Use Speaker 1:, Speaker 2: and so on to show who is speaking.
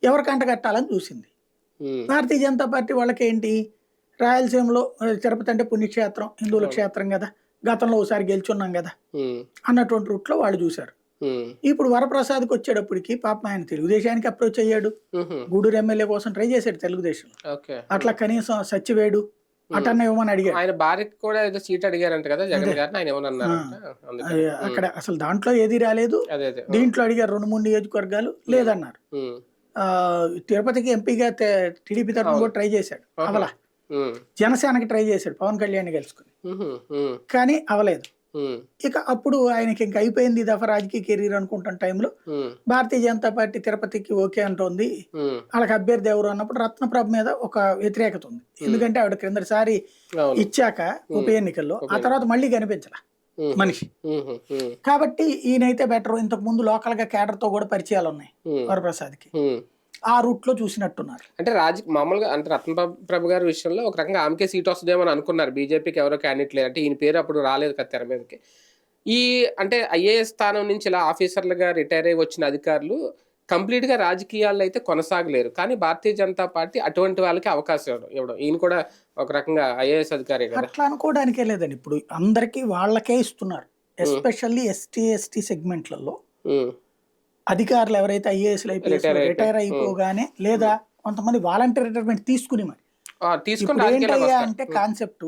Speaker 1: ఎవరికంట కట్టాలని చూసింది.
Speaker 2: ఉమ్,
Speaker 1: భారతీయ జనతా పార్టీ వాళ్ళకేంటి, రాయలసీమలో తిరుపతి అంటే పుణ్యక్షేత్రం, హిందువుల
Speaker 2: అవును.
Speaker 1: క్షేత్రం కదా, గతంలో ఒకసారి గెలుచున్నాం కదా
Speaker 2: ఉమ్,
Speaker 1: అన్నటువంటి రూట్లో వాళ్ళు చూశారు.
Speaker 2: ఉమ్,
Speaker 1: ఇప్పుడు వరప్రసాద్కి వచ్చేటప్పటికి పాపం ఆయన తెలుగుదేశానికి అప్రోచ్ అయ్యాడు.
Speaker 2: ఉహు,
Speaker 1: గూడూరు ఎమ్మెల్యే కోసం ట్రై చేశాడు తెలుగుదేశం.
Speaker 2: ఓకే.
Speaker 1: అట్లా కనీసం సచ్చివేడు
Speaker 2: ఉమ్.
Speaker 1: అటన్న ఇవ్వమని అడిగాడు.
Speaker 2: ఆయన భార్యకి కూడా ఏదో సీట్ అడిగారంట కదా
Speaker 1: అదే
Speaker 2: జగన్ గారిని, ఆయన ఏమని
Speaker 1: ఆ,
Speaker 2: అన్నారంట. అందుకని
Speaker 1: అక్కడ అసలు దాంట్లో ఏది రాలేదు.
Speaker 2: అదే అదే.
Speaker 1: దీంట్లో అడిగారు 2-3 నియోజకవర్గాలు లేదన్నారు.
Speaker 2: ఉమ్,
Speaker 1: ఆ, తిరుపతికి ఎంపీగా టీడీపీ తరఫున
Speaker 2: అవును.
Speaker 1: కూడా ట్రై చేశాడు,
Speaker 2: ఆహా.
Speaker 1: అవలా.
Speaker 2: ఉమ్,
Speaker 1: జనసేనకి ట్రై చేశాడు పవన్ కళ్యాణ్ గెలుచుకుని,
Speaker 2: ఉహు, ఉమ్,
Speaker 1: కానీ అవలేదు.
Speaker 2: ఉమ్,
Speaker 1: ఇక అప్పుడు ఆయనకి ఇంక అయిపోయింది ఈ దఫా రాజకీయ కెరీర్ అనుకుంటున్న టైంలో
Speaker 2: ఉమ్,
Speaker 1: భారతీయ జనతా పార్టీ తిరుపతికి ఓకే అంటోంది.
Speaker 2: ఉమ్,
Speaker 1: వాళ్ళకి అభ్యర్థి ఎవరు అన్నప్పుడు రత్నప్రభ మీద ఒక వ్యతిరేకత ఉంది. ఎందుకంటే ఆవిడ క్రిందసారి
Speaker 2: అవును.
Speaker 1: ఇచ్చాక ఉప ఎన్నికల్లో
Speaker 2: ఉప
Speaker 1: ఆ తర్వాత మళ్ళీ కనిపించలా
Speaker 2: ఉహు,
Speaker 1: మనిషి.
Speaker 2: ఉహు, ఉమ్,
Speaker 1: కాబట్టి ఈయనైతే బెటర్. ఇంతకు ముందు లోకల్ గా కేడర్ తో కూడా పరిచయాలు ఉన్నాయి
Speaker 2: ఉమ్,
Speaker 1: వరప్రసాద్కి.
Speaker 2: ఉమ్.
Speaker 1: ఆ రూట్ లో చూసినట్టున్నారు.
Speaker 2: అంటే మామూలుగా అంటే రత్నప్రభ గారి విషయంలో ఒక రకంగా ఆమెకే సీట్ వస్తుందేమో అని అనుకున్నారు. బీజేపీకి ఎవరో క్యాండిడేట్ లేదు అంటే ఈయన పేరు అప్పుడు రాలేదు కదా తెర మీదకి. ఈ అంటే ఐఏఎస్ స్థానం నుంచి ఇలా ఆఫీసర్లుగా రిటైర్ అయ్యి వచ్చిన అధికారులు కంప్లీట్ గా రాజకీయాల్లో అయితే కొనసాగలేరు. కానీ భారతీయ జనతా పార్టీ అటువంటి వాళ్ళకి అవకాశం ఇవ్వడం ఈయన కూడా ఒక రకంగా ఐఏఎస్ అధికారే కదా.
Speaker 1: అట్లా అనుకోవడానికే లేదండి. ఇప్పుడు అందరికీ వాళ్ళకే ఇస్తున్నారు. ఎస్పెషల్లీ ఎస్టీ సెగ్మెంట్లలో
Speaker 2: ఉమ్,
Speaker 1: అధికారులు ఎవరైతే ఐఏఎస్ రిటైర్ అయిపోగానే లేదా కొంతమంది వాలంటీర్ రిటైర్మెంట్ తీసుకుని మరి
Speaker 2: తీసుకొని
Speaker 1: ఇప్పుడు
Speaker 2: రాజకీయాల్లోకి
Speaker 1: ఏంటయ్యా
Speaker 2: వస్తారు.
Speaker 1: అంటే కాన్సెప్ట్,